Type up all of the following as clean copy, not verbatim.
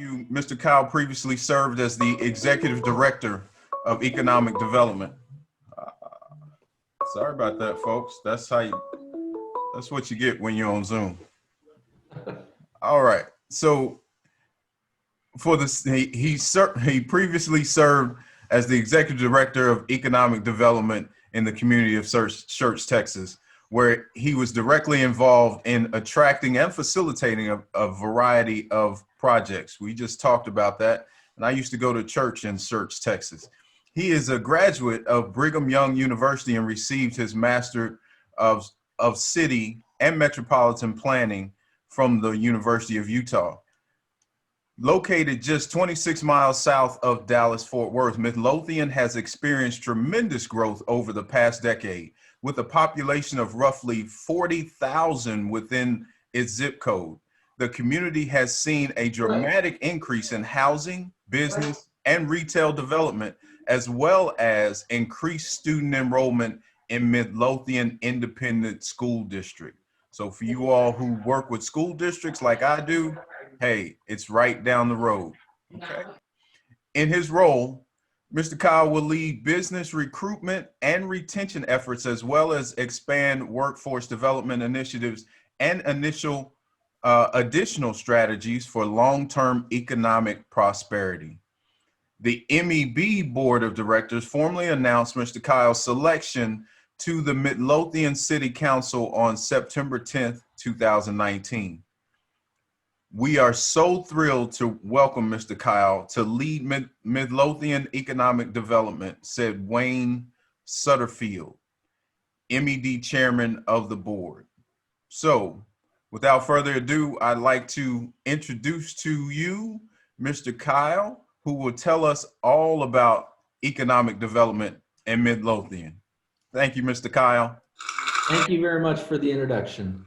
you, Mr. Kyle previously served as the Executive Director of Economic Development. Sorry about that, folks. That's what you get when you're on Zoom. All right. So for this, he previously served as the Executive Director of Economic Development in the community of Church, Texas, where he was directly involved in attracting and facilitating a variety of projects. We just talked about that. And I used to go to church in Church, Texas. He is a graduate of Brigham Young University and received his Master of City and Metropolitan Planning from the University of Utah. Located just 26 miles south of Dallas-Fort Worth, Midlothian has experienced tremendous growth over the past decade, with a population of roughly 40,000 within its zip code. The community has seen a dramatic increase in housing, business, and retail development, as well as increased student enrollment in Midlothian Independent School District. So for you all who work with school districts like I do, hey, it's right down the road, okay? In his role, Mr. Kyle will lead business recruitment and retention efforts, as well as expand workforce development initiatives and additional strategies for long-term economic prosperity. The MEB Board of Directors formally announced Mr. Kyle's selection to the Midlothian City Council on September 10th, 2019. We are so thrilled to welcome Mr. Kyle to lead Midlothian Economic Development, said Wayne Sutterfield, MED Chairman of the board. So without further ado, I'd like to introduce to you Mr. Kyle, who will tell us all about economic development in Midlothian. Thank you, Mr. Kyle. Thank you very much for the introduction.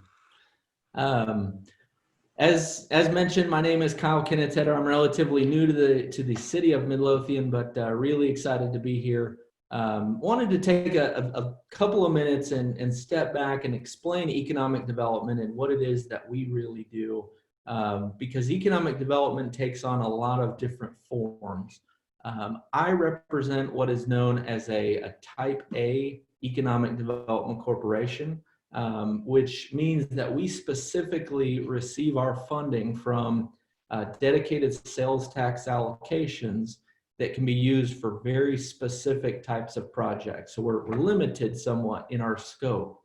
As mentioned, my name is Kyle Kennettetter. I'm relatively new to the city of Midlothian, but really excited to be here. Wanted to take a couple of minutes and step back and explain economic development and what it is that we really do, because economic development takes on a lot of different forms. I represent what is known as a Type A Economic Development Corporation, which means that we specifically receive our funding from dedicated sales tax allocations that can be used for very specific types of projects. So we're limited somewhat in our scope.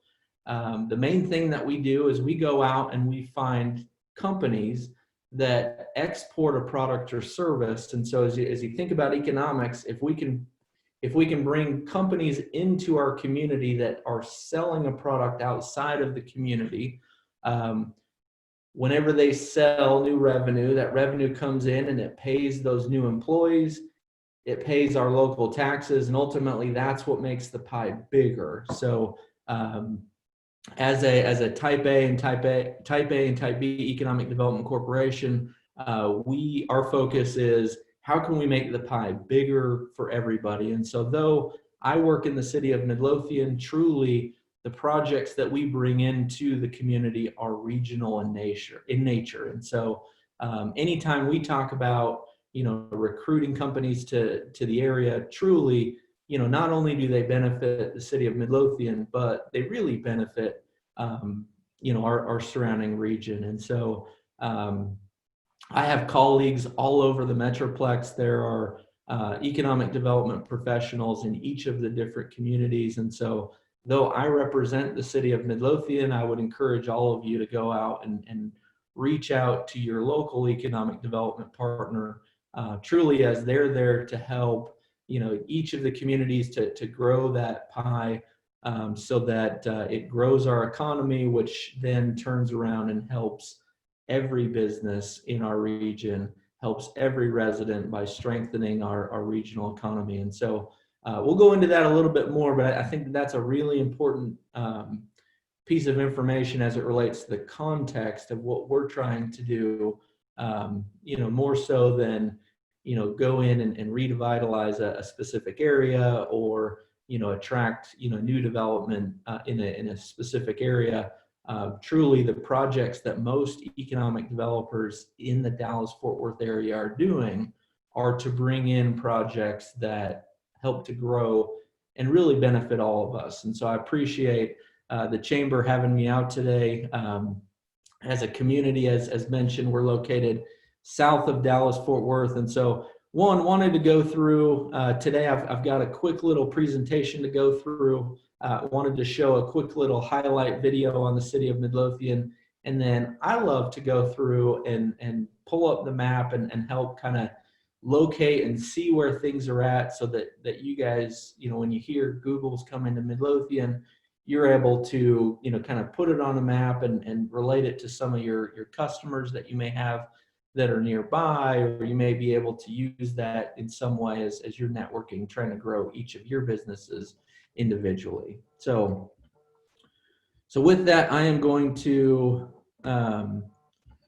The main thing that we do is we go out and we find companies that export a product or service. And so as you think about economics, if we can bring companies into our community that are selling a product outside of the community, whenever they sell new revenue, that revenue comes in and it pays those new employees, it pays our local taxes, and ultimately that's what makes the pie bigger. So as a Type A and Type B Economic Development Corporation, our focus is how can we make the pie bigger for everybody? And so though I work in the city of Midlothian, truly the projects that we bring into the community are regional in nature. And so anytime we talk about, recruiting companies to the area, truly, not only do they benefit the city of Midlothian, but they really benefit, our surrounding region. And so I have colleagues all over the Metroplex. There are economic development professionals in each of the different communities. And so though I represent the city of Midlothian, I would encourage all of you to go out and reach out to your local economic development partner, truly as they're there to help, each of the communities to grow that pie, so that it grows our economy, which then turns around and helps every business in our region, helps every resident by strengthening our regional economy. And so we'll go into that a little bit more, but I think that's a really important piece of information as it relates to the context of what we're trying to do, more so than, go in and revitalize a specific area or, attract, new development in a specific area. truly the projects that most economic developers in the Dallas-Fort Worth area are doing are to bring in projects that help to grow and really benefit all of us. And so I appreciate the chamber having me out today. As a community, as mentioned, we're located south of Dallas-Fort Worth. And so wanted to go through today, I've got a quick little presentation to go through. Wanted to show a quick little highlight video on the city of Midlothian. And then I love to go through and pull up the map and help kind of locate and see where things are at, so that you guys, when you hear Google's coming to Midlothian, you're able to, kind of put it on a map and relate it to some of your customers that you may have that are nearby, or you may be able to use that in some way as you're networking, trying to grow each of your businesses individually. So with that, I am going to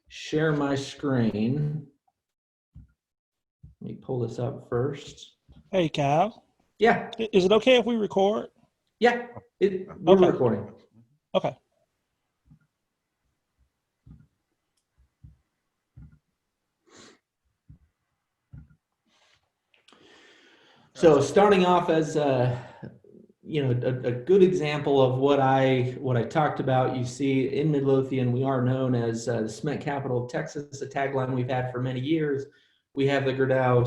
share my screen. Let me pull this up first. Hey, Kyle. Yeah. Is it okay if we record? Yeah, we're Okay. recording. Okay. So starting off as a good example of what I talked about, you see in Midlothian, we are known as the cement capital of Texas, a tagline we've had for many years. We have the Gerdau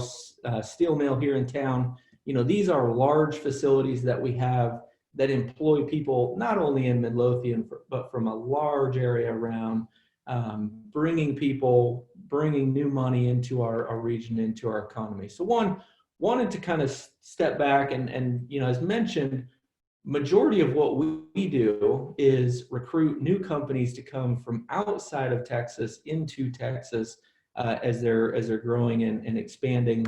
steel mill here in town. These are large facilities that we have that employ people not only in Midlothian, but from a large area around, bringing new money into our region, into our economy. So wanted to kind of step back and as mentioned, majority of what we do is recruit new companies to come from outside of Texas into Texas as they're growing and expanding.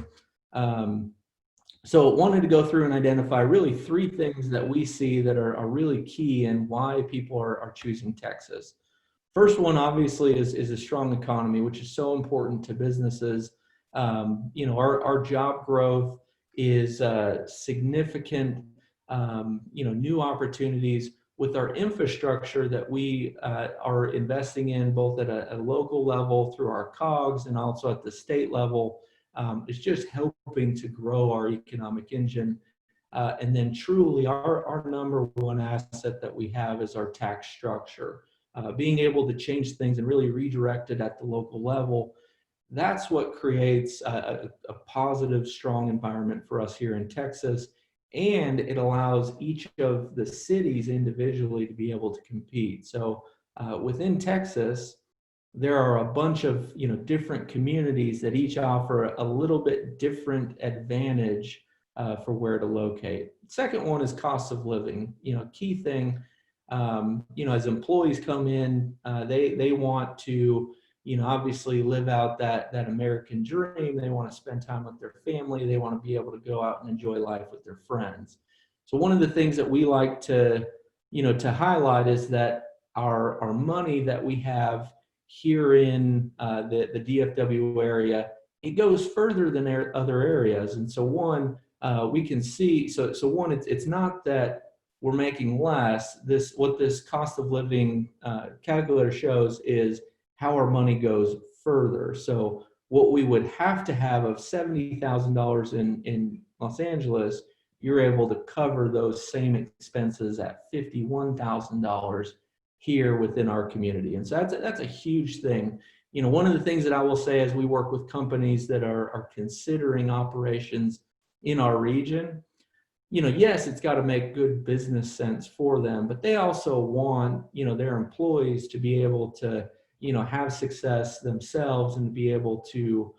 So wanted to go through and identify really three things that we see that are really key in why people are choosing Texas. First one, obviously, is a strong economy, which is so important to businesses. Our job growth is significant, new opportunities with our infrastructure that we are investing in, both at a local level through our COGS and also at the state level. Is just helping to grow our economic engine. And then truly our number one asset that we have is our tax structure. Being able to change things and really redirect it at the local level, that's what creates a positive, strong environment for us here in Texas. And it allows each of the cities individually to be able to compete. So within Texas, there are a bunch of different communities that each offer a little bit different advantage for where to locate. Second one is cost of living. Key thing, as employees come in, they want to obviously live out that American dream. They want to spend time with their family. They want to be able to go out and enjoy life with their friends. So one of the things that we like to highlight is that our money that we have here in the DFW area, it goes further than other areas. And so we can see, so one, it's not that we're making less. What this cost of living calculator shows is how our money goes further. So what we would have to have of $70,000 in Los Angeles, you're able to cover those same expenses at $51,000 here within our community. And so that's a huge thing. One of the things that I will say as we work with companies that are considering operations in our region, yes, it's got to make good business sense for them, but they also want, their employees to be able to, have success themselves and to be able to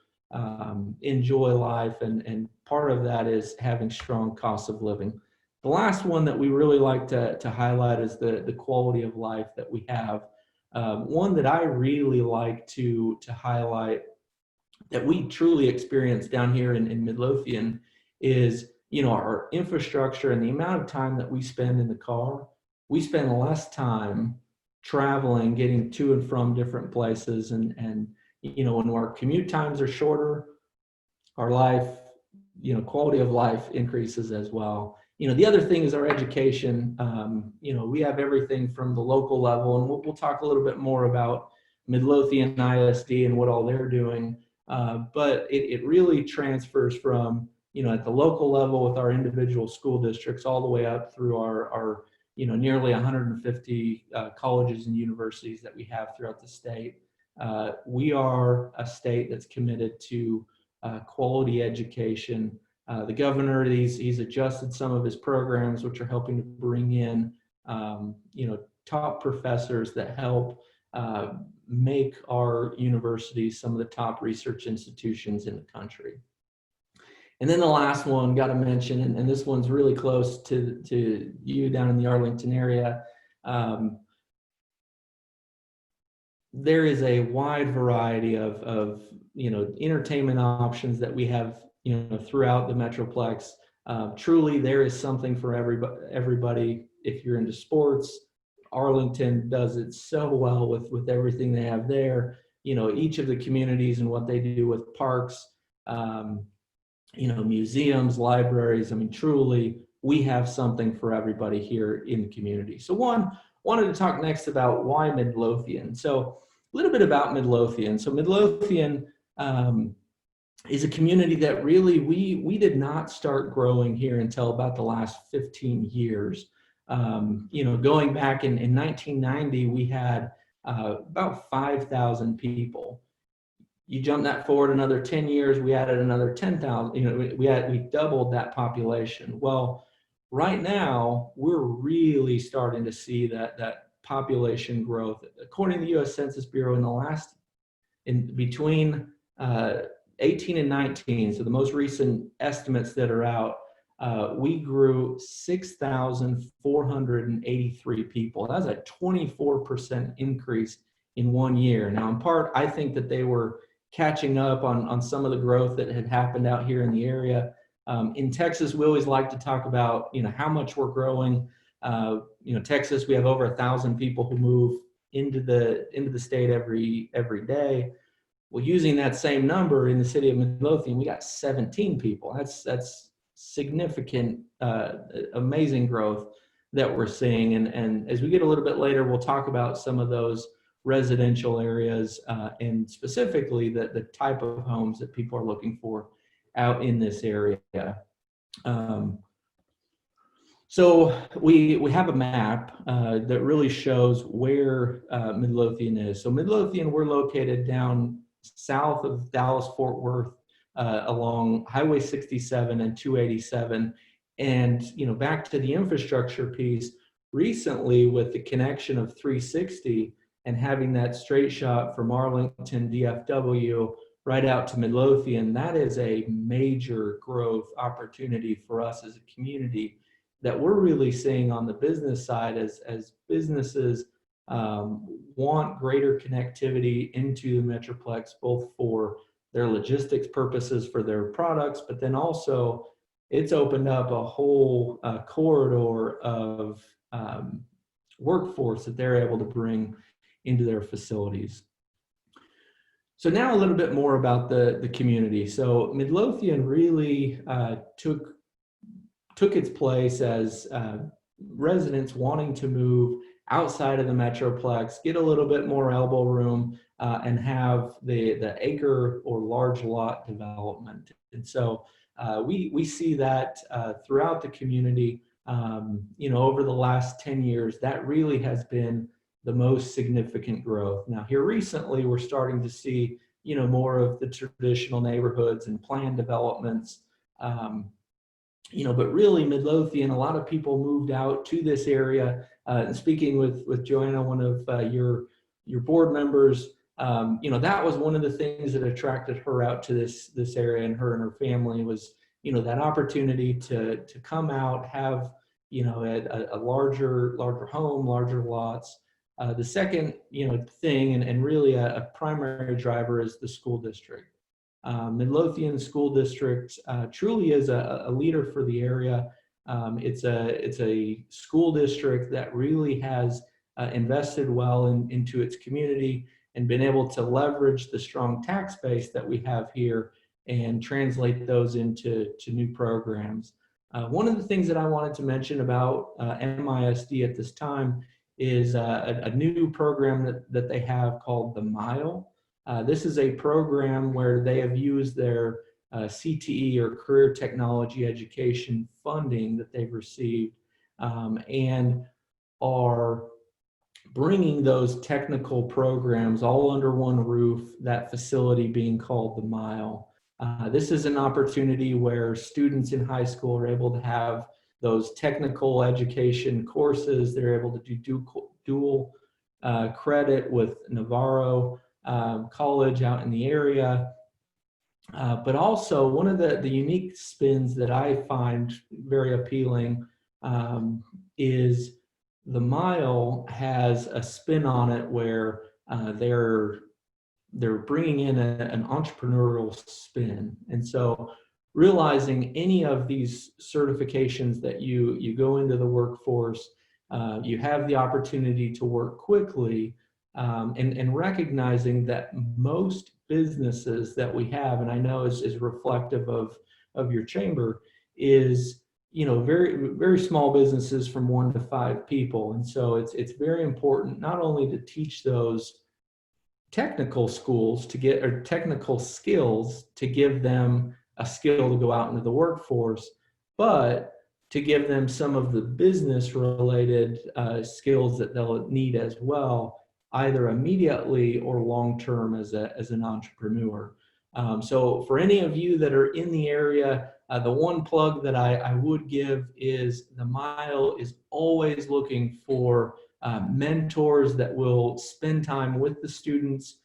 enjoy life. And part of that is having strong cost of living. The last one that we really like to highlight is the quality of life that we have. One that I really like to highlight that we truly experience down here in Midlothian is, our infrastructure and the amount of time that we spend in the car. We spend less time traveling, getting to and from different places. And when our commute times are shorter, our life, quality of life increases as well. The other thing is our education. We have everything from the local level, and we'll talk a little bit more about Midlothian ISD and what all they're doing. But it really transfers from, at the local level with our individual school districts all the way up through our nearly 150 colleges and universities that we have throughout the state. We are a state that's committed to quality education. The governor, he's adjusted some of his programs, which are helping to bring in, top professors that help make our universities some of the top research institutions in the country. And then the last one, got to mention, and this one's really close to you down in the Arlington area. There is a wide variety of entertainment options that we have throughout the Metroplex. Truly, there is something for everybody. If you're into sports, Arlington does it so well with everything they have there. Each of the communities and what they do with parks, museums, libraries. I mean, truly, we have something for everybody here in the community. So wanted to talk next about why Midlothian. So a little bit about Midlothian. So Midlothian is a community that really we did not start growing here until about the last 15 years. Going back in 1990, we had about 5,000 people. You jump that forward another 10 years, we added another 10,000. We doubled that population. Well, right now we're really starting to see that population growth. According to the U.S. Census Bureau, between 18 and 19, so the most recent estimates that are out, we grew 6,483 people. That's a 24% increase in 1 year. Now, in part, I think that they were catching up on some of the growth that had happened out here in the area. In Texas, we always like to talk about, how much we're growing. Texas, we have over 1,000 people who move into the state every day. Well, using that same number in the city of Midlothian, we got 17 people. That's significant, amazing growth that we're seeing. And as we get a little bit later, we'll talk about some of those residential areas and specifically the type of homes that people are looking for out in this area. So we have a map that really shows where Midlothian is. So Midlothian, we're located down south of Dallas-Fort Worth along Highway 67 and 287. And, back to the infrastructure piece, recently with the connection of 360 and having that straight shot from Arlington, DFW, right out to Midlothian, that is a major growth opportunity for us as a community that we're really seeing on the business side as businesses want greater connectivity into the Metroplex, both for their logistics purposes for their products, but then also it's opened up a whole corridor of workforce that they're able to bring into their facilities. So now a little bit more about the community. So Midlothian really took its place as residents wanting to move outside of the Metroplex, get a little bit more elbow room, and have the acre or large lot development. And so we see that throughout the community. Over the last 10 years, that really has been the most significant growth. Now here recently, we're starting to see, more of the traditional neighborhoods and planned developments. But really Midlothian, a lot of people moved out to this area. And speaking with Joanna, one of your board members, that was one of the things that attracted her out to this area, and her family was, that opportunity to come out, have, a larger home, larger lots. The second, thing and really a primary driver is the school district. Midlothian School District truly is a leader for the area. It's a school district that really has invested well into its community and been able to leverage the strong tax base that we have here and translate those into new programs. One of the things that I wanted to mention about MISD at this time is a new program that they have called the Mile. This is a program where they have used their CTE or career technology education funding that they've received and are bringing those technical programs all under one roof, that facility being called the Mile. This is an opportunity where students in high school are able to have those technical education courses. They're able to do dual credit with Navarro College out in the area. But also one of the unique spins that I find very appealing is the Mile has a spin on it where they're bringing in an entrepreneurial spin. And so realizing any of these certifications that you go into the workforce, you have the opportunity to work quickly, and recognizing that most businesses that we have, and I know is reflective of your chamber, is very, very small businesses from 1 to 5 people. And so it's very important not only to teach those technical schools to get, or technical skills to give them a skill to go out into the workforce, but to give them some of the business related skills that they'll need as well, either immediately or long-term as an entrepreneur. So for any of you that are in the area, the one plug that I would give is the Mile is always looking for mentors that will spend time with the students,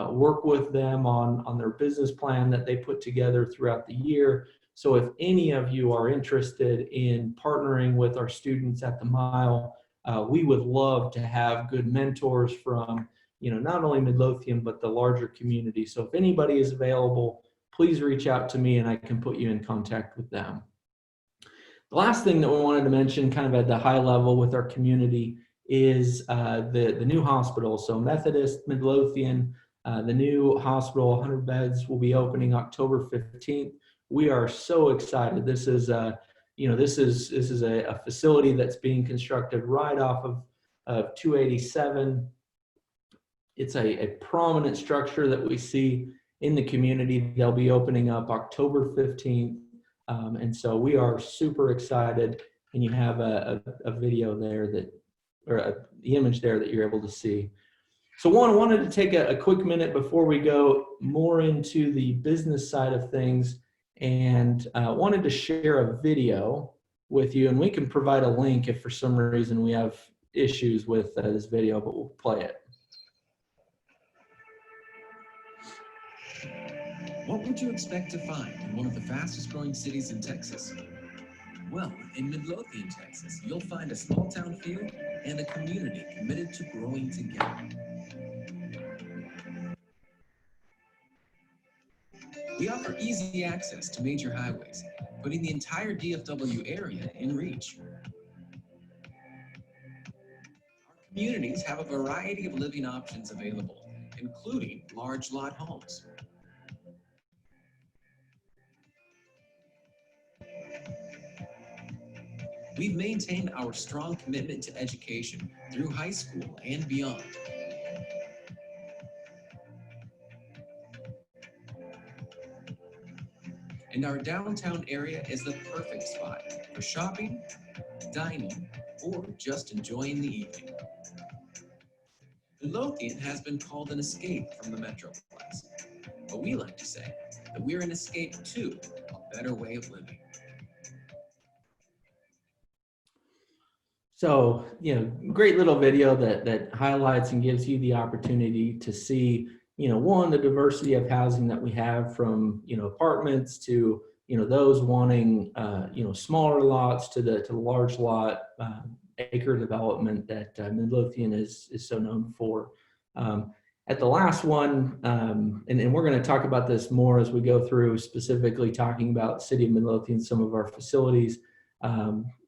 work with them on their business plan that they put together throughout the year. So if any of you are interested in partnering with our students at the Mile, we would love to have good mentors from not only Midlothian, but the larger community. So if anybody is available, please reach out to me and I can put you in contact with them. The last thing that we wanted to mention kind of at the high level with our community is the new hospital. So Methodist, Midlothian, the new hospital, 100 beds, will be opening October 15th. We are so excited. This is a facility that's being constructed right off of 287. It's a prominent structure that we see in the community. They'll be opening up October 15th. And so we are super excited, and you have a video there the image there that you're able to see. So I wanted to take a quick minute before we go more into the business side of things, and wanted to share a video with you, and we can provide a link if for some reason we have issues with this video, but we'll play it. What would you expect to find in one of the fastest growing cities in Texas? Well, in Midlothian, Texas, you'll find a small town feel and a community committed to growing together. We offer easy access to major highways, putting the entire DFW area in reach. Our communities have a variety of living options available, including large lot homes. We've maintained our strong commitment to education through high school and beyond. And our downtown area is the perfect spot for shopping, dining, or just enjoying the evening. Midlothian has been called an escape from the Metroplex, but we like to say that we're an escape to a better way of living. So, great little video that highlights and gives you the opportunity to see, one, the diversity of housing that we have, from, apartments to, those wanting, smaller lots to the large lot, acre development that Midlothian is so known for. At the last one, and we're going to talk about this more as we go through, specifically talking about City of Midlothian, some of our facilities.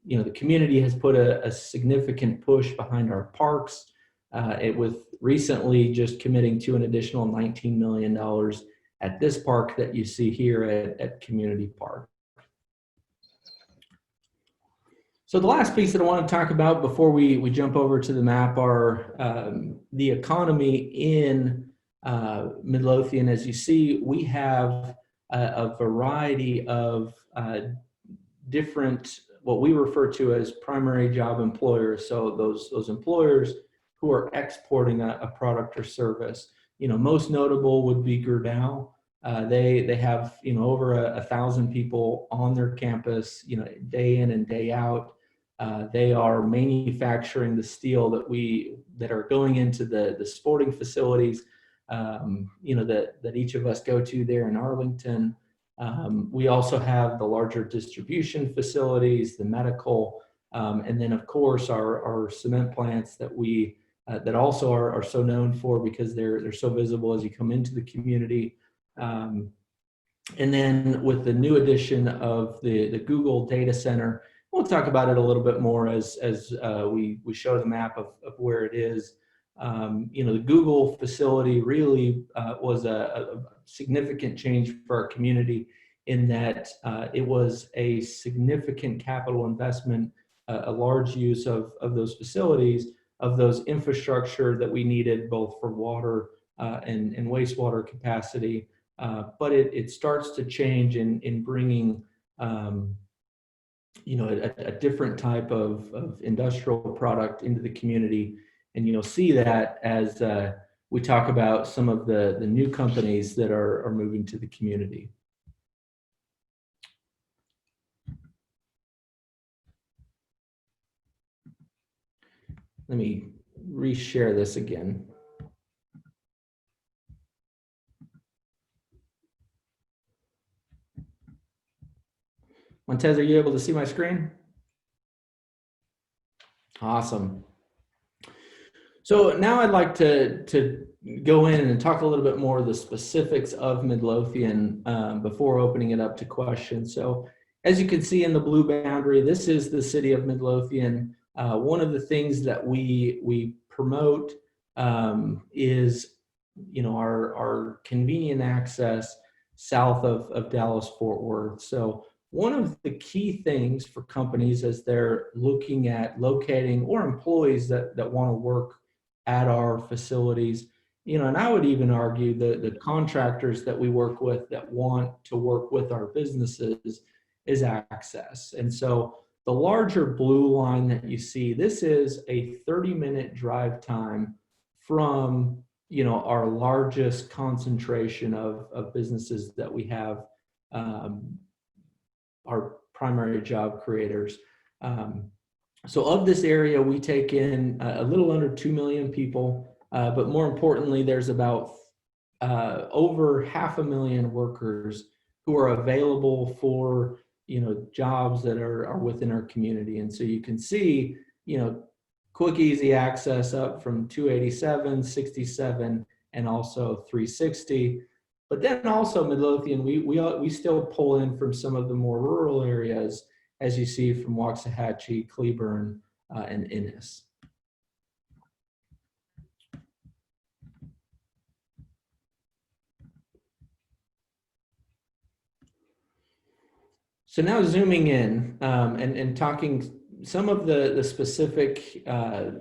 The community has put a significant push behind our parks. It was recently just committing to an additional $19 million at this park that you see here at Community Park. So the last piece that I want to talk about before we jump over to the map are the economy in Midlothian. As you see, we have a variety of different, what we refer to as primary job employers. So those employers who are exporting a product or service. Most notable would be Gerdau. They have over 1,000 people on their campus, day in and day out. They are manufacturing the steel that are going into the sporting facilities, that each of us go to there in Arlington. We also have the larger distribution facilities, the medical, and then of course our cement plants that also are so known for because they're so visible as you come into the community. And then with the new addition of the Google data center, we'll talk about it a little bit more as we show the map of where it is. The Google facility really was a significant change for our community in that it was a significant capital investment, a large use of those facilities, of those infrastructure that we needed both for water and wastewater capacity. But it starts to change in bringing a different type of industrial product into the community. And you'll see that as we talk about some of the new companies that are moving to the community. Let me reshare this again. Montez, are you able to see my screen? Awesome. So now I'd like to go in and talk a little bit more of the specifics of Midlothian before opening it up to questions. So as you can see in the blue boundary, this is the city of Midlothian. One of the things that we promote is our convenient access south of Dallas-Fort Worth. So one of the key things for companies as they're looking at locating or employees that want to work at our facilities, and I would even argue the contractors that we work with that want to work with our businesses is access. And so the larger blue line that you see, this is a 30-minute drive time from our largest concentration of businesses that we have, our primary job creators. So of this area, we take in a little under 2 million people, but more importantly, there's about over 500,000 workers who are available for jobs that are within our community. And so you can see, quick, easy access up from 287, 67, and also 360. But then also Midlothian, we still pull in from some of the more rural areas, as you see from Waxahachie, Cleburne, and Ennis. So now zooming in and talking some of the specific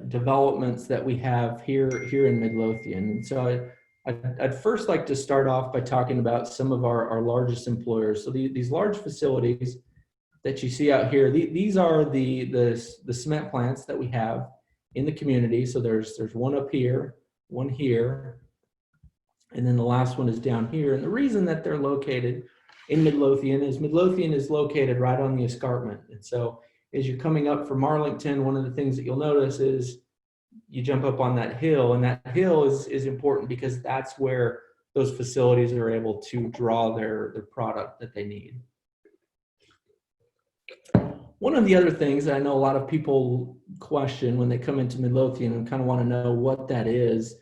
developments that we have here in Midlothian. And so I'd first like to start off by talking about some of our largest employers. So these large facilities that you see out here, these are the cement plants that we have in the community. So there's one up here, one here, and then the last one is down here. And the reason that they're located in Midlothian is located right on the escarpment. And so as you're coming up from Arlington, one of the things that you'll notice is you jump up on that hill, and that hill is important because that's where those facilities are able to draw their product that they need. One of the other things that I know a lot of people question when they come into Midlothian and kind of want to know what that is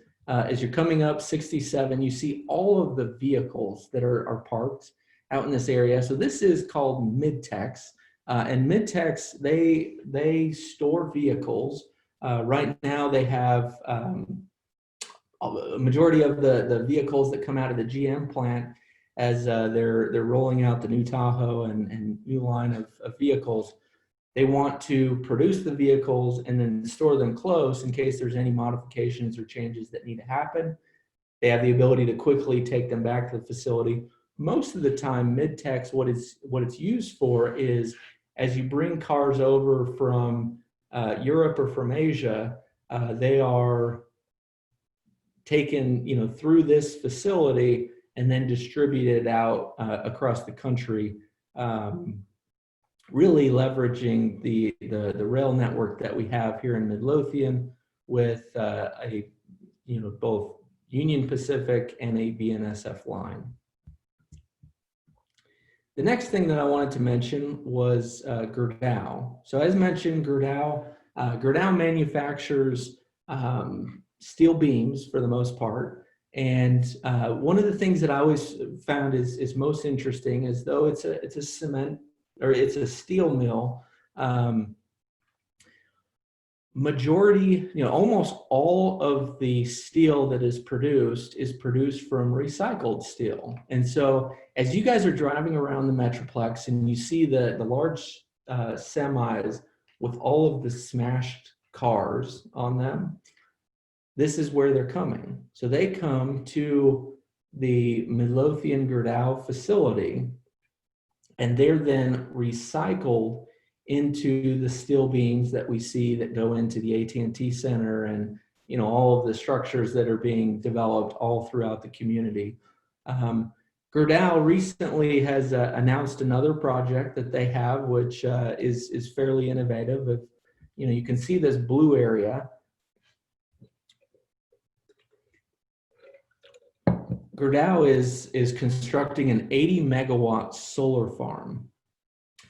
you're coming up 67, you see all of the vehicles that are parked out in this area. So this is called Midtex, and Midtex, they store vehicles. Right now they have a majority of the vehicles that come out of the GM plant as they're rolling out the new Tahoe and new line of vehicles. They want to produce the vehicles and then store them close in case there's any modifications or changes that need to happen. They have the ability to quickly take them back to the facility. Most of the time, Midtex, what it's used for is as you bring cars over from Europe or from Asia, they are taken, through this facility and then distributed out across the country, really leveraging the rail network that we have here in Midlothian with both Union Pacific and a BNSF line. The next thing that I wanted to mention was Gerdau. So as mentioned, Gerdau manufactures steel beams for the most part. And one of the things that I always found is most interesting is though it's a cement or it's a steel mill, majority, almost all of the steel that is produced from recycled steel. And so as you guys are driving around the Metroplex and you see the large semis with all of the smashed cars on them, this is where they're coming. So they come to the Midlothian Gerdau facility and they're then recycled into the steel beams that we see that go into the AT&T Center and all of the structures that are being developed all throughout the community. Gerdau recently has announced another project that they have, which is fairly innovative. You can see this blue area. Gerdau is constructing an 80 megawatt solar farm.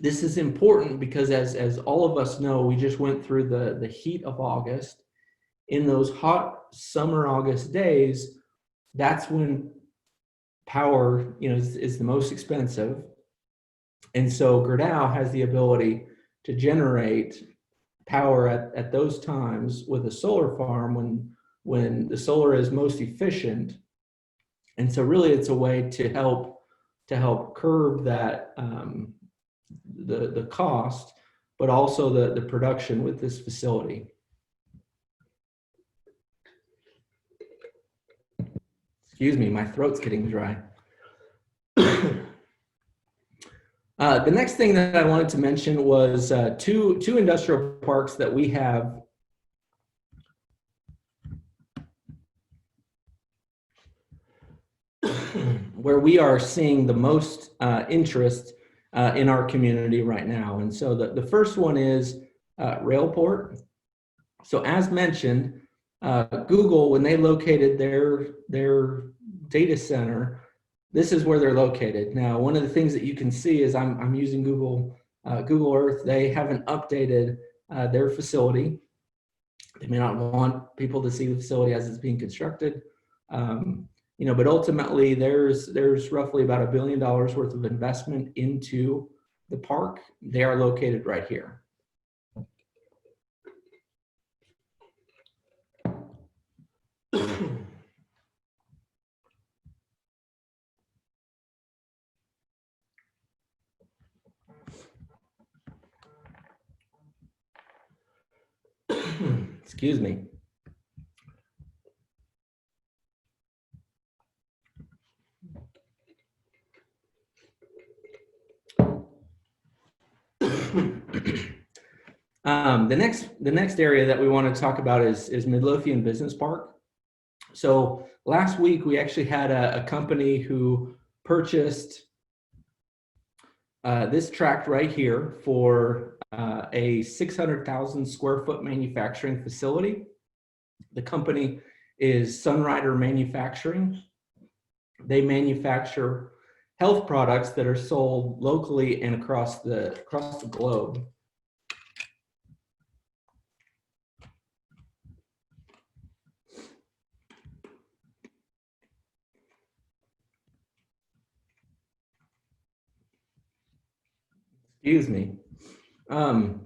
This is important because as all of us know, we just went through the heat of August. In those hot summer August days, that's when power is the most expensive. And so Gerdau has the ability to generate power at those times with a solar farm when the solar is most efficient. And so really it's a way to help curb that the cost, but also the production with this facility. Excuse me, my throat's getting dry. The next thing that I wanted to mention was two industrial parks that we have where we are seeing the most interest in our community right now. And so the first one is Railport. So as mentioned, Google, when they located their data center, this is where they're located. Now, one of the things that you can see is I'm using Google Earth. They haven't updated their facility. They may not want people to see the facility as it's being constructed. But ultimately there's roughly about $1 billion worth of investment into the park. They are located right here. Excuse me. The next area that we want to talk about is Midlothian Business Park. So last week we actually had a company who purchased this tract right here for a 600,000 square foot manufacturing facility. The company is Sunrider Manufacturing. They manufacture health products that are sold locally and across the globe. Excuse me. The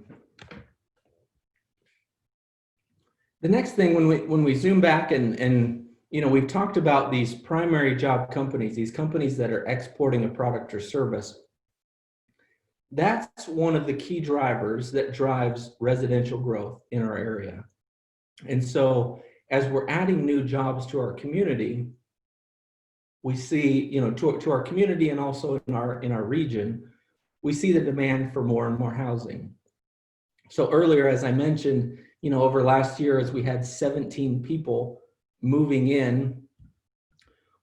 next thing, when we zoom back and we've talked about these primary job companies, these companies that are exporting a product or service. that's one of the key drivers that drives residential growth in our area. And so as we're adding new jobs to our community, we see, to our community and also in our region, we see the demand for more and more housing. So earlier, as I mentioned, over last year, as we had 17 people moving in,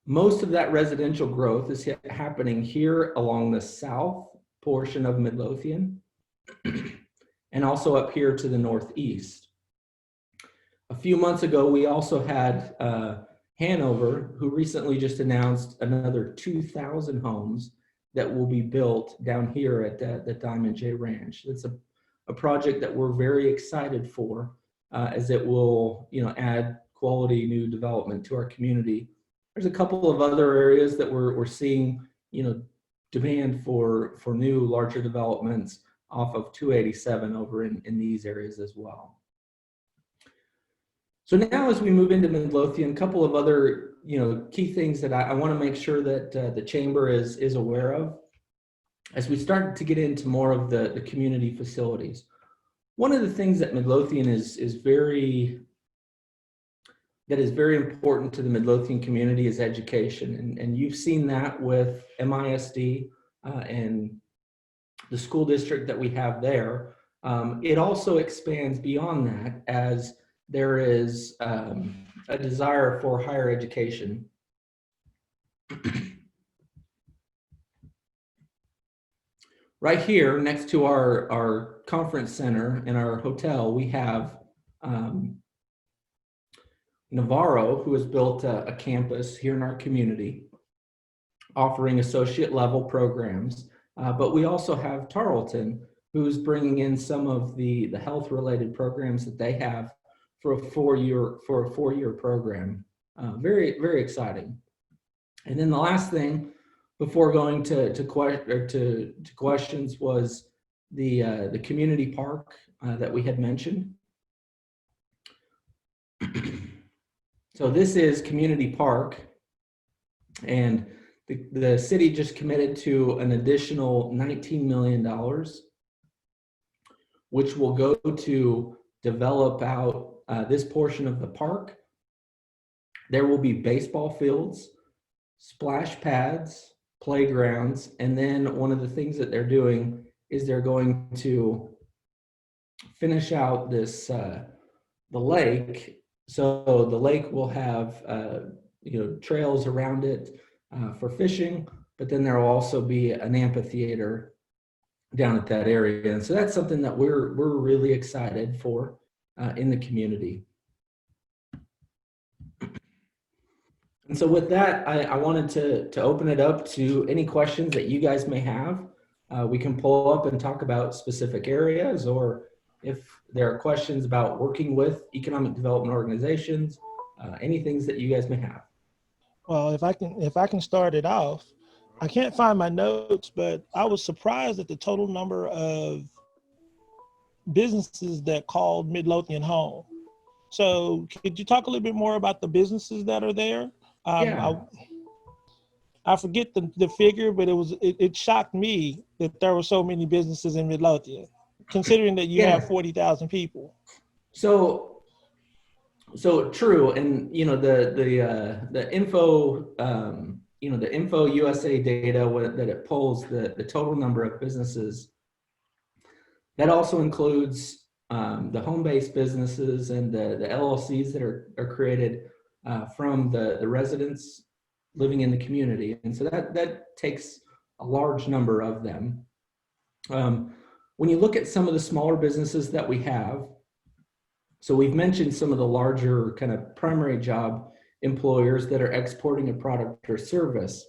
most of that residential growth is happening here along the south portion of Midlothian and also up here to the northeast. A few months ago, we also had Hanover, who recently just announced another 2,000 homes that will be built down here at the Diamond J Ranch. It's a project that we're very excited for, as it will, add quality new development to our community. There's a couple of other areas that we're seeing, demand for new larger developments off of 287 over in these areas as well. So now as we move into Midlothian, a couple of other key things that I want to make sure that the chamber is aware of as we start to get into more of the community facilities. One of the things that Midlothian is very important to the Midlothian community is education, and you've seen that with MISD and the school district that we have there. It also expands beyond that as there is a desire for higher education. Right here next to our conference center and our hotel, we have Navarro, who has built a campus here in our community, offering associate level programs. But we also have Tarleton, who's bringing in some of the health related programs that they have for a four-year program. Very, very exciting. And then the last thing before going to questions was the community park that we had mentioned. So this is community park, and the city just committed to an additional $19 million, which will go to develop out this portion of the park. There will be baseball fields, splash pads, playgrounds, and then one of the things that they're doing is they're going to finish out this the lake. So the lake will have trails around it for fishing, but then there will also be an amphitheater down at that area, and so that's something that we're really excited for in the community. And so with that, I wanted to open it up to any questions that you guys may have. We can pull up and talk about specific areas, or if there are questions about working with economic development organizations, any things that you guys may have. Well, if I can start it off, I can't find my notes, but I was surprised at the total number of businesses that called Midlothian home. So could you talk a little bit more about the businesses that are there? Yeah. I forget the figure, but it shocked me that there were so many businesses in Midlothian, considering that you have 40,000 people. So true, and the info the Info USA data that it pulls the total number of businesses. That also includes the home-based businesses and the LLCs that are created from the residents living in the community, and so that takes a large number of them. When you look at some of the smaller businesses that we have, so we've mentioned some of the larger kind of primary job employers that are exporting a product or service.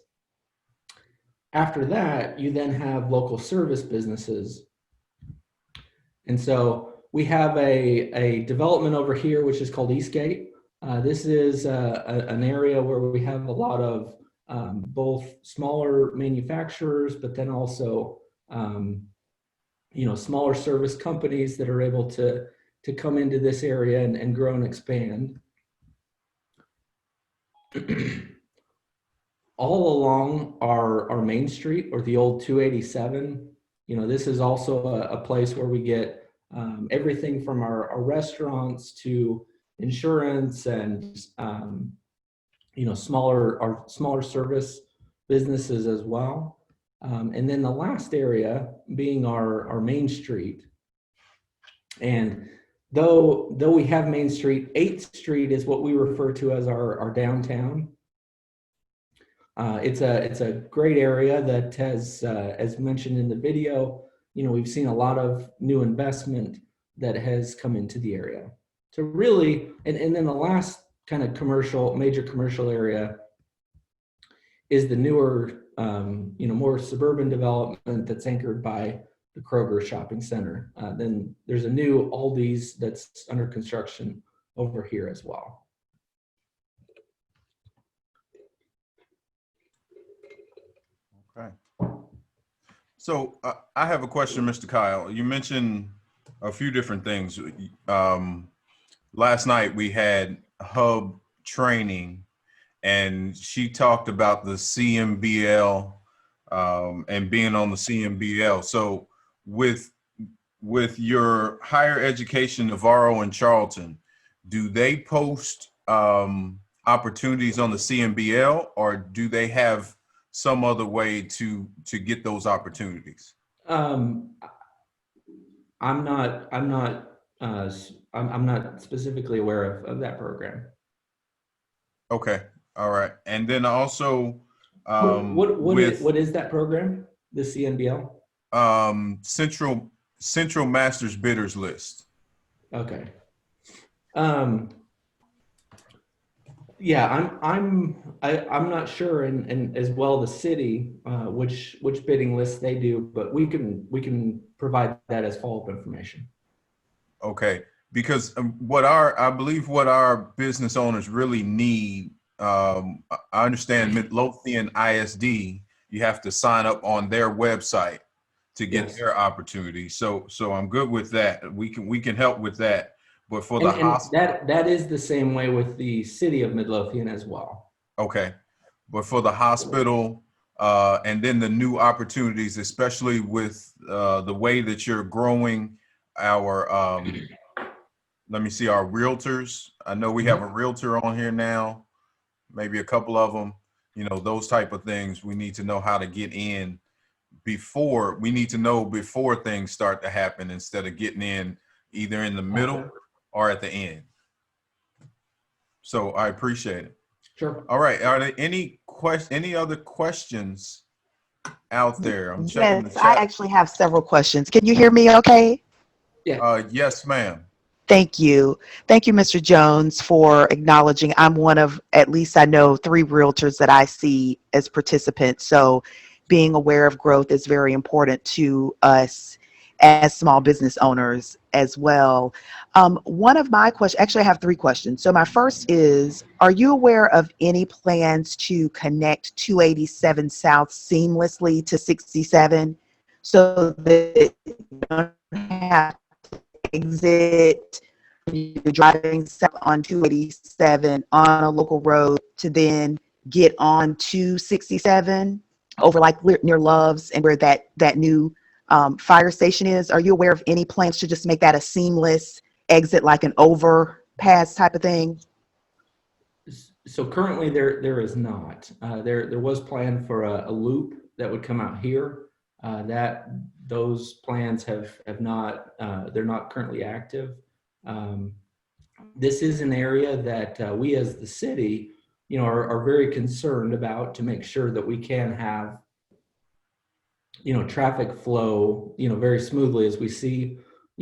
After that, you then have local service businesses. And so we have a development over here, which is called Eastgate. This is an area where we have a lot of both smaller manufacturers, but then also smaller service companies that are able to come into this area and grow and expand. All along our main street, or the old 287, This is also a place where we get everything from our restaurants to insurance and smaller service businesses as well. And then the last area being our Main Street. And though we have Main Street, 8th Street is what we refer to as our downtown. It's a great area that has, as mentioned in the video, we've seen a lot of new investment that has come into the area. So really, and then the last kind of major commercial area is the newer, more suburban development that's anchored by the Kroger shopping center. Then there's a new Aldi's that's under construction over here as well. Okay. So I have a question, Mr. Kyle. You mentioned a few different things. Last night we had hub training, and she talked about the CMBL and being on the CMBL. So with your higher education, Navarro and Charlton, do they post opportunities on the CMBL, or do they have some other way to get those opportunities? I'm not specifically aware of that program. Okay, all right. And then also, what is that program? The CNBL? Central Masters Bidders List. Okay. Yeah, I'm not sure, and as well the city, which bidding lists they do, but we can provide that as follow-up information. Okay, because I believe what our business owners really need, I understand Midlothian ISD, you have to sign up on their website to get their opportunity. So I'm good with that. We can help with that. But for the hospital, that is the same way with the city of Midlothian as well. Okay, but for the hospital, and then the new opportunities, especially with the way that you're growing our, let me see, our realtors. I know we have a realtor on here now, maybe a couple of them, those type of things. We need to know how to get in before things start to happen, instead of getting in either in the middle or at the end. So I appreciate it. Sure. All right. Are there any other questions out there? I'm checking the chat. I actually have several questions. Can you hear me okay? Yeah. Yes, ma'am. Thank you. Thank you, Mr. Jones, for acknowledging I'm one of, at least I know, 3 realtors that I see as participants. So being aware of growth is very important to us as small business owners as well. One of my questions, actually I have 3 questions. So my first is, are you aware of any plans to connect 287 South seamlessly to 67 so that you don't have to exit, you're driving south on 287 on a local road to then get on to 67 over like near Love's and where that new fire station is? Are you aware of any plans to just make that a seamless exit, like an overpass type of thing? So currently there is not. There was planned for a loop that would come out here. Those plans have not, they're not currently active. This is an area that we as the city, are very concerned about, to make sure that we can have traffic flow, very smoothly. As we see,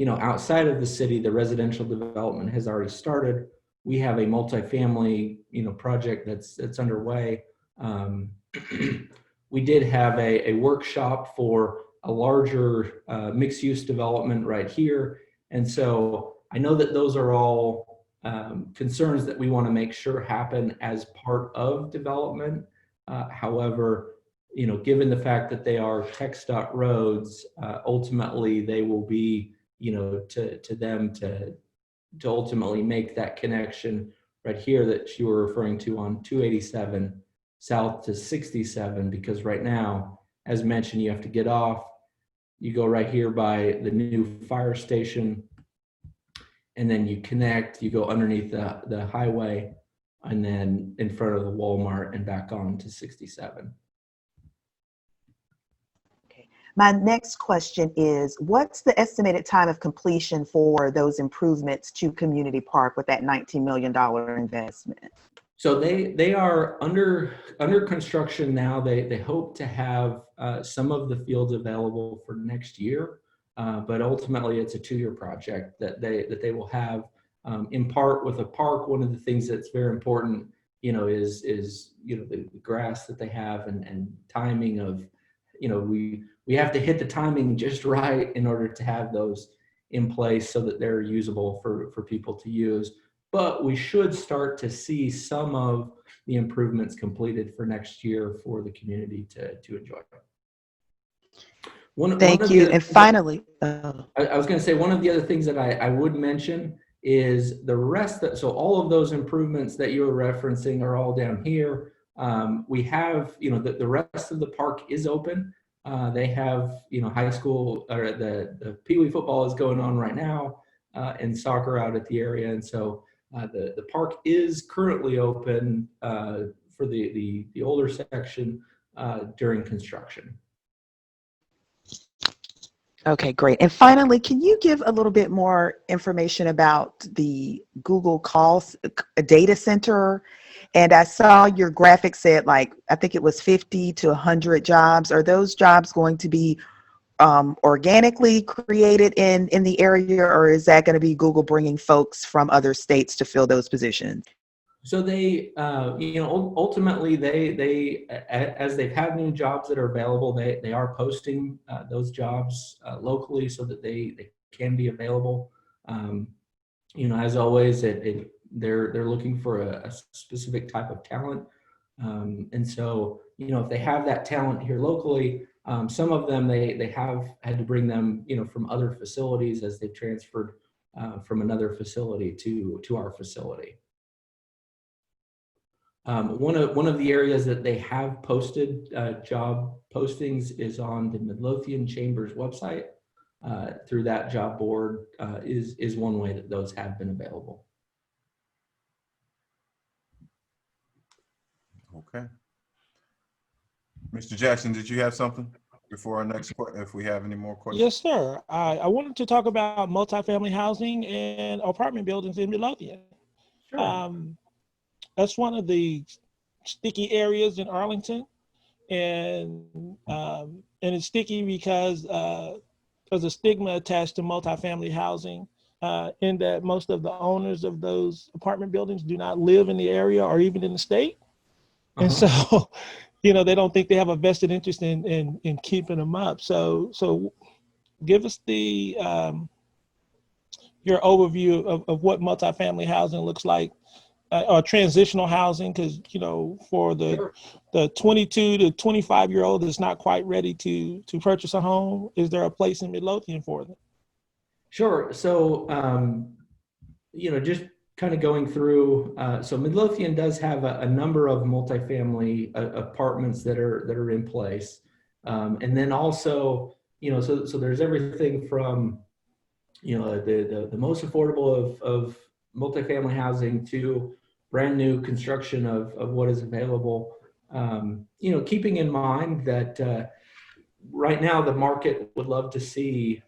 outside of the city, the residential development has already started. We have a multifamily, project that's underway. We did have a workshop for a larger mixed-use development right here. And so I know that those are all concerns that we want to make sure happen as part of development. However, given the fact that they are TxDOT roads, ultimately they will be, to them to ultimately make that connection right here that you were referring to on 287 south to 67, because right now, as mentioned, you have to get off, you go right here by the new fire station, and then you connect, you go underneath the highway, and then in front of the Walmart and back on to 67. My next question is, what's the estimated time of completion for those improvements to Community Park with that $19 million investment? So they are under construction now. They hope to have some of the fields available for next year, but ultimately it's a 2-year project that they will have. In part with a park, one of the things that's very important, is the grass that they have and timing of, we have to hit the timing just right in order to have those in place so that they're usable for people to use. But we should start to see some of the improvements completed for next year for the community to enjoy. Thank you. And finally, I was going to say, one of the other things that I would mention is the rest so all of those improvements that you were referencing are all down here. We have, the rest of the park is open. They have, high school, or the Pee Wee football is going on right now, and soccer out at the area. And so the park is currently open for the older section during construction. okay, great. And finally, can you give a little bit more information about the Google Calls data center? And I saw your graphic said, like, I think it was 50 to 100 jobs. Are those jobs going to be organically created in the area, or is that going to be Google bringing folks from other states to fill those positions? So they, ultimately they as they've had new jobs that are available, they are posting those jobs locally so that they can be available. As always, they're looking for a specific type of talent, and so if they have that talent here locally, some of them they have had to bring them from other facilities as they've transferred from another facility to our facility. One of the areas that they have posted job postings is on the Midlothian Chamber's website. Through that job board is one way that those have been available. Okay. Mr. Jackson, did you have something before our next question, if we have any more questions? Yes, sir. I wanted to talk about multifamily housing and apartment buildings in Midlothian. Sure. That's one of the sticky areas in Arlington, and it's sticky because there's a stigma attached to multifamily housing, in that most of the owners of those apartment buildings do not live in the area or even in the state, and so they don't think they have a vested interest in keeping them up. So give us the your overview of what multifamily housing looks like. Or transitional housing, because for the 22 to 25-year-old that's not quite ready to purchase a home, is there a place in Midlothian for them? Sure. So just kind of going through. So Midlothian does have a number of multifamily apartments that are in place, and then also so there's everything from the most affordable of multifamily housing to brand new construction of what is available. Keeping in mind that right now the market would love to see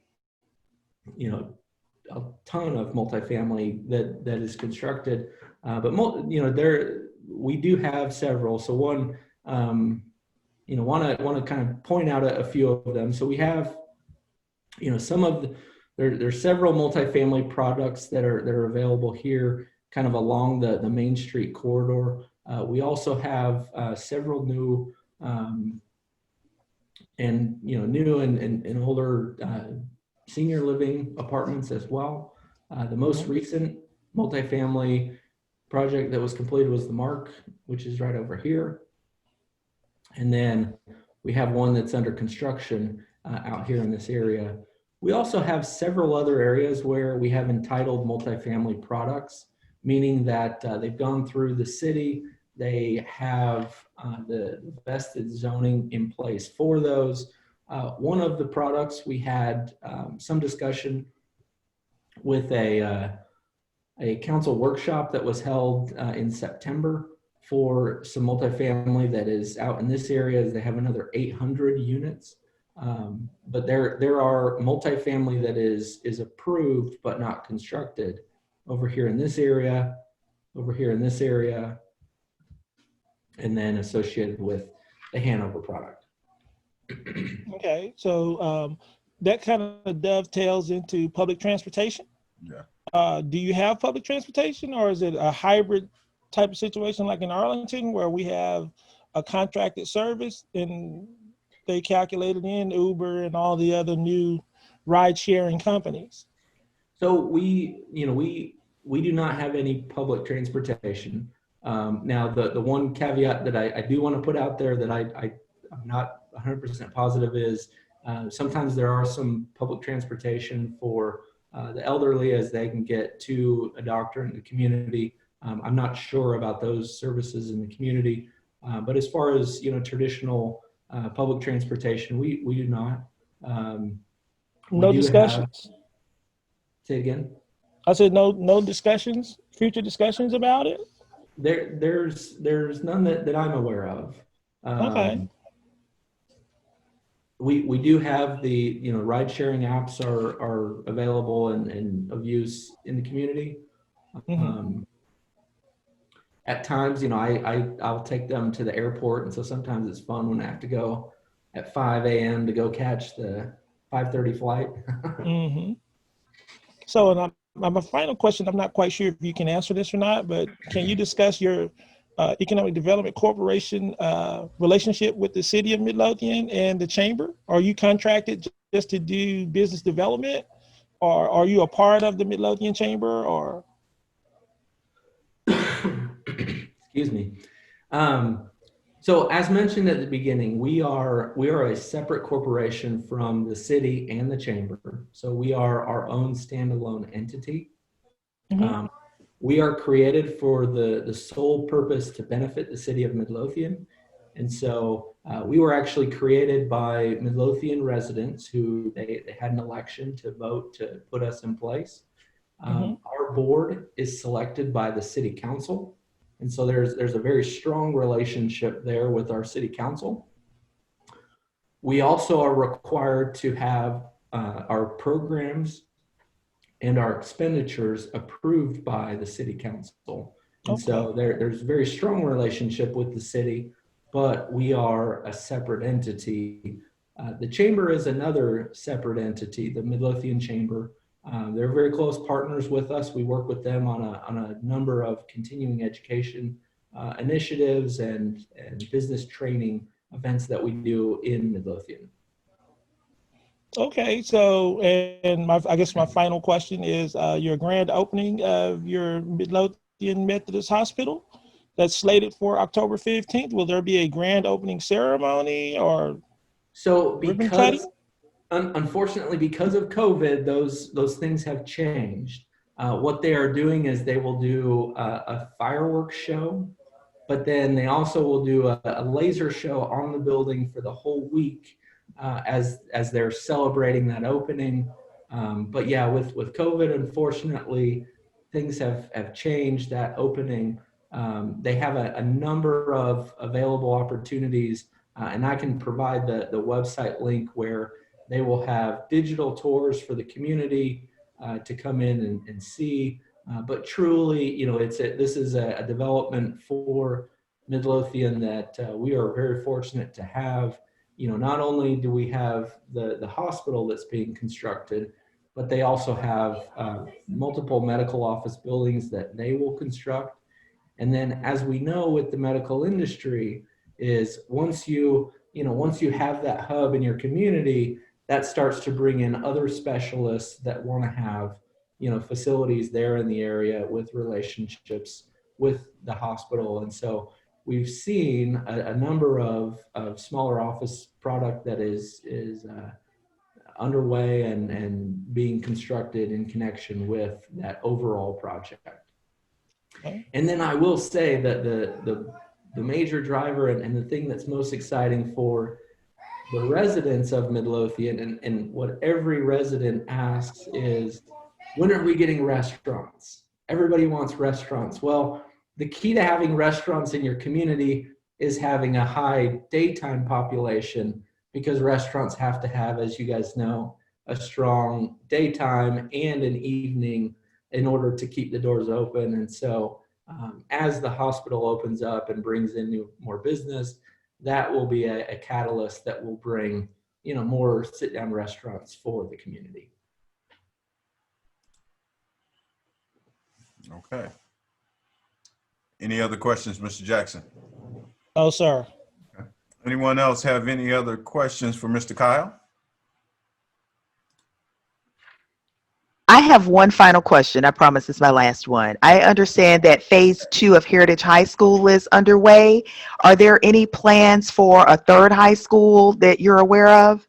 a ton of multifamily that is constructed, but we do have several. So one, want to kind of point out a few of them. So we have some of there's several multifamily products that are available here, kind of along the Main Street corridor. We also have several new and older senior living apartments as well. The most recent multifamily project that was completed was the Mark, which is right over here. And then we have one that's under construction out here in this area. We also have several other areas where we have entitled multifamily products, meaning that they've gone through the city, they have the vested zoning in place for those. One of the products we had some discussion with a council workshop that was held in September for some multifamily that is out in this area. They have another 800 units. But there are multifamily that is approved but not constructed over here in this area, over here in this area, and then associated with the Hanover product. Okay, so that kind of dovetails into public transportation. Yeah. Do you have public transportation, or is it a hybrid type of situation like in Arlington where we have a contracted service and they calculated in Uber and all the other new ride sharing companies? So we do not have any public transportation. Now the one caveat that I do want to put out there that I'm not 100% positive is sometimes there are some public transportation for the elderly as they can get to a doctor in the community. I'm not sure about those services in the community, but as far as traditional public transportation, we do not. No discussions. Say again. I said no discussions, future discussions about it. There's none that I'm aware of. Okay. We do have the ride sharing apps are available and of use in the community. Mm-hmm. At times, I'll take them to the airport, and so sometimes it's fun when I have to go at 5 a.m. to go catch the 5:30 flight. Mm-hmm. So, and my final question, I'm not quite sure if you can answer this or not, but can you discuss your Economic Development Corporation relationship with the city of Midlothian and the chamber? Are you contracted just to do business development, or are you a part of the Midlothian Chamber, or? Excuse me. So as mentioned at the beginning, we are a separate corporation from the city and the chamber. So we are our own standalone entity. Mm-hmm. We are created for the sole purpose to benefit the city of Midlothian. And so we were actually created by Midlothian residents who they had an election to vote to put us in place. Our board is selected by the city council. And so there's a very strong relationship there with our city council. We also are required to have our programs and our expenditures approved by the city council. And so there's a very strong relationship with the city, but we are a separate entity. The chamber is another separate entity, the Midlothian Chamber. They're very close partners with us. We work with them on a number of continuing education initiatives and business training events that we do in Midlothian. Okay, so and I guess my final question is your grand opening of your Midlothian Methodist Hospital that's slated for October 15th. Will there be a grand opening ceremony or ribbon cutting? Unfortunately, because of COVID, those things have changed. What they are doing is they will do a fireworks show, but then they also will do a laser show on the building for the whole week as they're celebrating that opening. But yeah, with COVID, unfortunately, things have changed that opening. They have a number of available opportunities, and I can provide the website link where they will have digital tours for the community to come in and see. But truly, this is a development for Midlothian that we are very fortunate to have. Not only do we have the hospital that's being constructed, but they also have multiple medical office buildings that they will construct. And then, as we know with the medical industry, is once you have that hub in your community, that starts to bring in other specialists that want to have, facilities there in the area with relationships with the hospital. And so we've seen a number of smaller office product that is underway and being constructed in connection with that overall project. Okay. And then I will say that the major driver and the thing that's most exciting for the residents of Midlothian, and what every resident asks is, when are we getting restaurants? Everybody wants restaurants. Well, the key to having restaurants in your community is having a high daytime population, because restaurants have to have, as you guys know, a strong daytime and an evening in order to keep the doors open. And so as the hospital opens up and brings in more business, that will be a catalyst that will bring, more sit-down restaurants for the community. Okay. Any other questions, Mr. Jackson? Oh, sir. Anyone else have any other questions for Mr. Kyle? I have one final question. I promise it's my last one. I understand that phase 2 of Heritage High School is underway. Are there any plans for a third high school that you're aware of?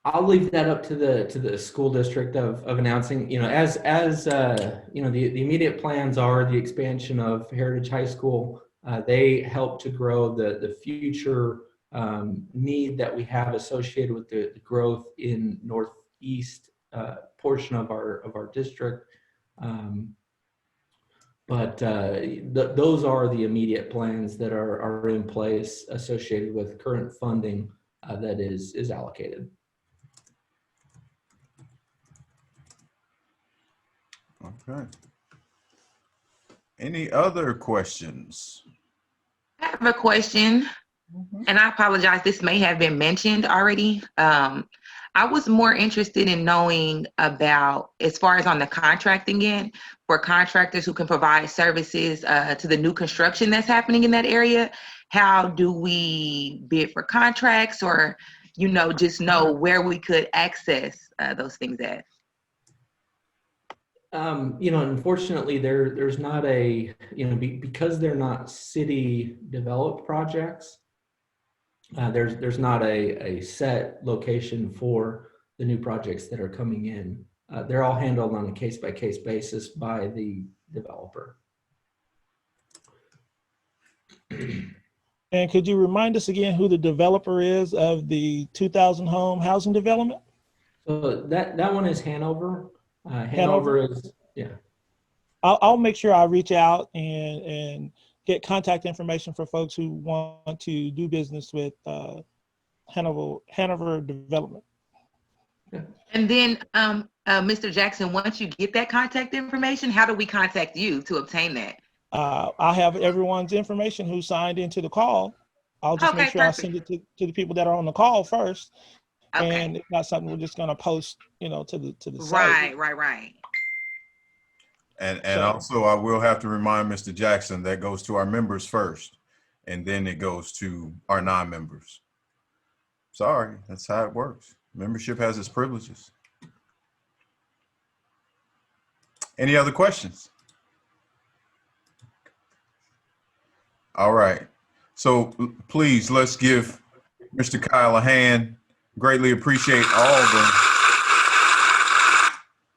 I'll leave that up to the school district of announcing. As the immediate plans are the expansion of Heritage High School. They help to grow the future need that we have associated with the growth in northeast portion of our district. But those are the immediate plans that are in place associated with current funding that is allocated. Okay. Any other questions? I have a question, and I apologize, this may have been mentioned already. I was more interested in knowing about, as far as on the contracting end, for contractors who can provide services to the new construction that's happening in that area. How do we bid for contracts, or, just know where we could access those things at? Unfortunately, there's not because they're not city developed projects. There's not a set location for the new projects that are coming in. They're all handled on a case-by-case basis by the developer. And could you remind us again who the developer is of the 2,000 home housing development? So that one is Hanover. Hanover is, yeah. I'll make sure I reach out and get contact information for folks who want to do business with Hanover Development. And then, Mr. Jackson, once you get that contact information, how do we contact you to obtain that? I have everyone's information who signed into the call. I'll just make sure perfect. I send it to the people that are on the call first. Okay. And it's not something we're just going to post, to the site. Right. And also, I will have to remind Mr. Jackson that goes to our members first, and then it goes to our non-members. Sorry, that's how it works. Membership has its privileges. Any other questions? All right. So please, let's give Mr. Kyle a hand. Greatly appreciate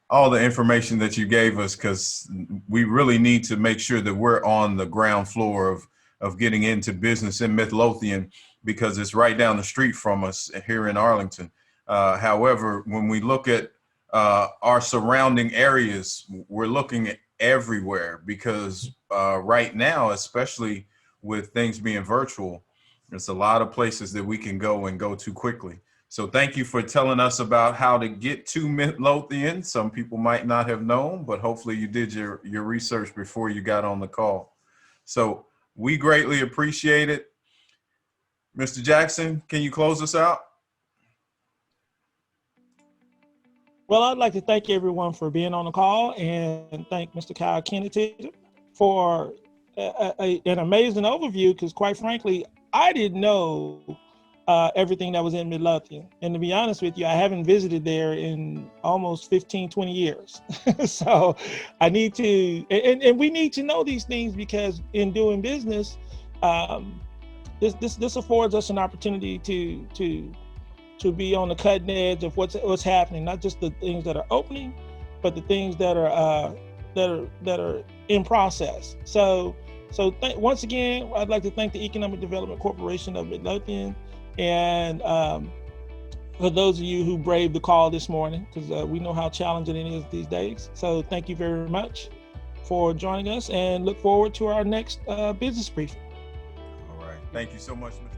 all the information that you gave us, because we really need to make sure that we're on the ground floor of getting into business in Midlothian, because it's right down the street from us here in Arlington. However, when we look at our surrounding areas, we're looking at everywhere, because right now, especially with things being virtual, there's a lot of places that we can go and go to quickly. So thank you for telling us about how to get to Midlothian. Some people might not have known, but hopefully you did your research before you got on the call. So we greatly appreciate it. Mr. Jackson, can you close us out? Well, I'd like to thank everyone for being on the call, and thank Mr. Kyle Kennedy for an amazing overview, because quite frankly, I didn't know everything that was in Midlothian. And to be honest with you, I haven't visited there in almost 15, 20 years. So I need to, and we need to know these things, because in doing business, this affords us an opportunity to be on the cutting edge of what's happening, not just the things that are opening, but the things that are in process. So So once again, I'd like to thank the Economic Development Corporation of Midlothian, and for those of you who braved the call this morning, because we know how challenging it is these days. So thank you very much for joining us, and look forward to our next business briefing. All right. Thank you so much, Mr.